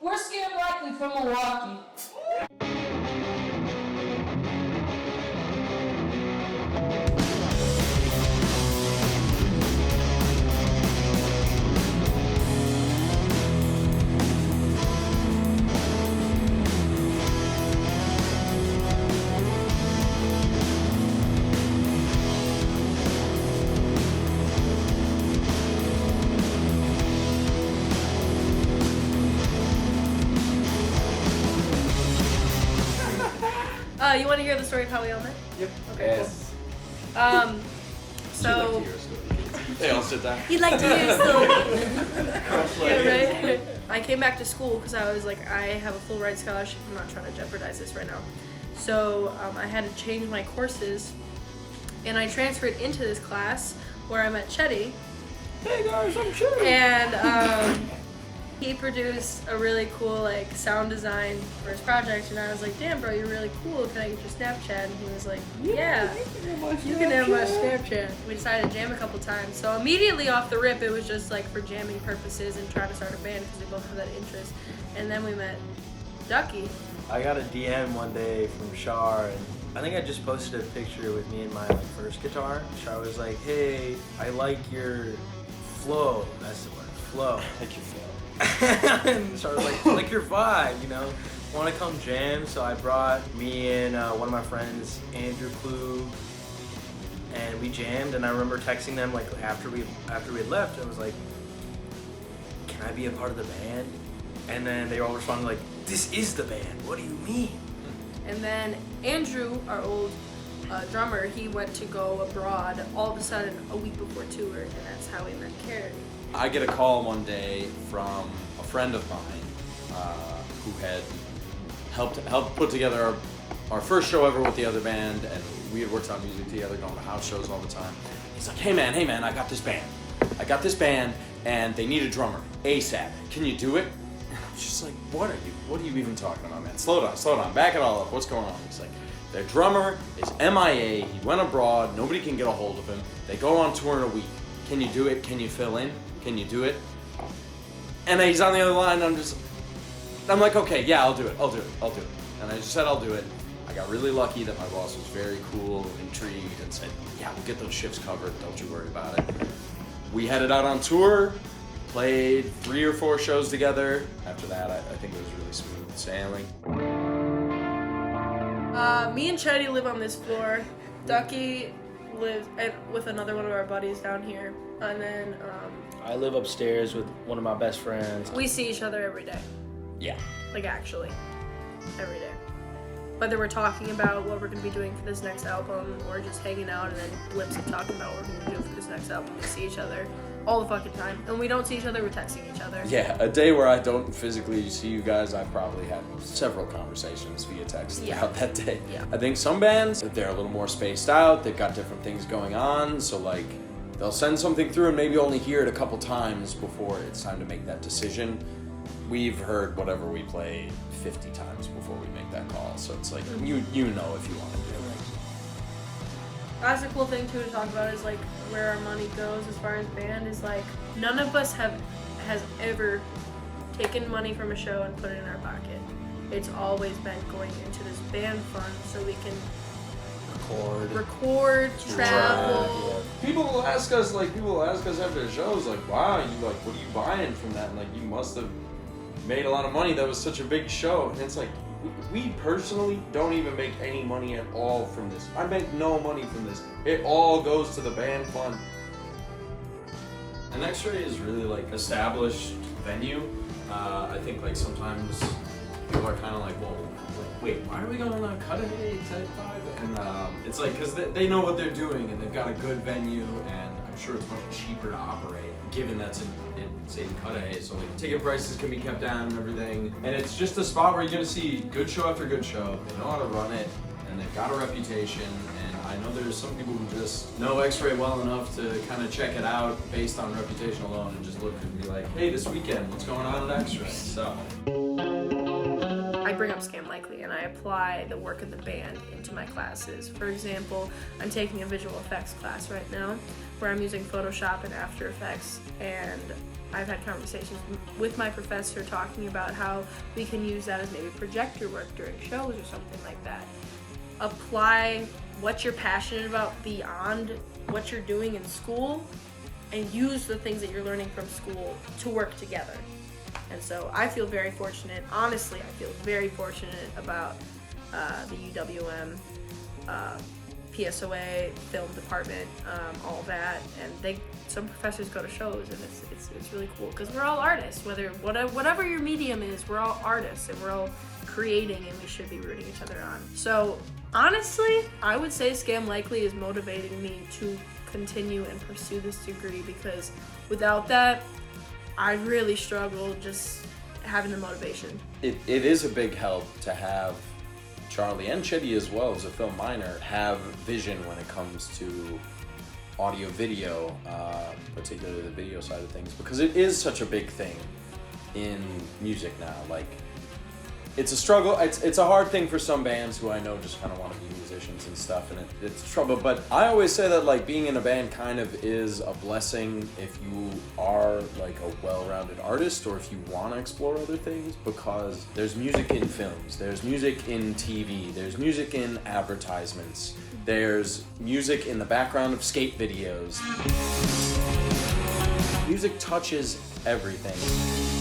We're Scam Likely from Milwaukee. You want to hear the story of how we all met? Yep. Okay, Yes. cool. So... They all sit down. He'd like to hear a story. Yeah, right? I came back to school because I was like, I have a full ride scholarship. I'm not trying to jeopardize this right now. So I had to change my courses. And I transferred into this class where I met Chetty. Hey guys, I'm Chetty. And he produced a really cool like sound design for his project, and I was like, damn bro, you're really cool, can I get your Snapchat? And he was like, yeah, you can have my Snapchat. We decided to jam a couple times, so immediately off the rip it was just like for jamming purposes and trying to start a band because we both have that interest. And then we met Ducky. I got a DM one day from Char, and I think I just posted a picture with me and my like first guitar. Char was like, hey, I like your flow. That's the word, flow. I like your flow. And Char was like your vibe, you know? Want to come jam? So I brought me and one of my friends, Andrew Klug, and we jammed. And I remember texting them like after we had left, I was like, can I be a part of the band? And then they all responded like, this is the band. What do you mean? And then Andrew, our old drummer, he went to go abroad all of a sudden a week before tour, and that's how we met Cary. I get a call one day from a friend of mine who had helped put together our first show ever with the other band, and we had worked on music together, going to house shows all the time. He's like, hey man, I got this band, and they need a drummer ASAP. Can you do it? And I'm just like, what are you even talking about, man? Slow down, back it all up. What's going on? He's like, their drummer is MIA. He went abroad. Nobody can get a hold of him. They go on tour in a week. Can you do it? Can you fill in? Can you do it? And he's on the other line, and I'm like, okay, yeah, I'll do it. And I just said I'll do it. I got really lucky that my boss was very cool and intrigued and said, yeah, we'll get those shifts covered, don't you worry about it. We headed out on tour, played 3 or 4 shows together. After that, I think it was really smooth sailing. Me and Chetty live on this floor. Ducky lives with another one of our buddies down here. And then I live upstairs with one of my best friends. we see each other every day. Yeah. Like actually, every day. Whether we're talking about what we're going to be doing for this next album or just hanging out and then blips of talking about what we're going to do for this next album, we see each other all the fucking time. And we don't see each other, we're texting each other. Yeah, a day where I don't physically see you guys, I probably had several conversations via text throughout that day. Yeah. I think some bands, they're a little more spaced out, they've got different things going on, so like, they'll send something through and maybe only hear it a couple times before it's time to make that decision. We've heard whatever we play 50 times before we make that call, so it's like, you know if you want to do it. That's a cool thing too to talk about is like where our money goes as far as band is like none of us has ever taken money from a show and put it in our pocket. It's always been going into this band fund so we can record, travel. People will ask us after the shows like, wow, you like, what are you buying from that? And like, you must have made a lot of money. That was such a big show. And it's like, we personally don't even make any money at all from this. I make no money from this. It all goes to the band fund. An X-Ray is really like established venue. I think like sometimes people are kind of like, well, wait, why are we going on a Cudahy type vibe? And it's like, because they know what they're doing and they've got a good venue, and I'm sure it's much cheaper to operate given that's in Cudahy. So like ticket prices can be kept down and everything. And it's just a spot where you're gonna see good show after good show. They know how to run it and they've got a reputation. And I know there's some people who just know X-Ray well enough to kind of check it out based on reputation alone and just look and be like, hey, this weekend, what's going on at X-Ray? So I bring up Scam Likely and I apply the work of the band into my classes. For example, I'm taking a visual effects class right now where I'm using Photoshop and After Effects, and I've had conversations with my professor talking about how we can use that as maybe projector work during shows or something like that. Apply what you're passionate about beyond what you're doing in school and use the things that you're learning from school to work together. And so I feel very fortunate, honestly, I feel very fortunate about the UWM, PSOA, film department, all that. And some professors go to shows, and it's really cool because we're all artists. Whatever your medium is, we're all artists and we're all creating, and we should be rooting each other on. So honestly, I would say Scam Likely is motivating me to continue and pursue this degree, because without that, I really struggle just having the motivation. It is a big help to have Charlie and Chitty as well as a film minor have vision when it comes to audio video, particularly the video side of things, because it is such a big thing in music now. Like, it's a struggle. It's a hard thing for some bands who I know just kind of want to be musicians and stuff, and it's trouble. But I always say that, like, being in a band kind of is a blessing if you are like a well-rounded artist, or if you want to explore other things, because there's music in films, there's music in TV, there's music in advertisements, there's music in the background of skate videos. Music touches everything.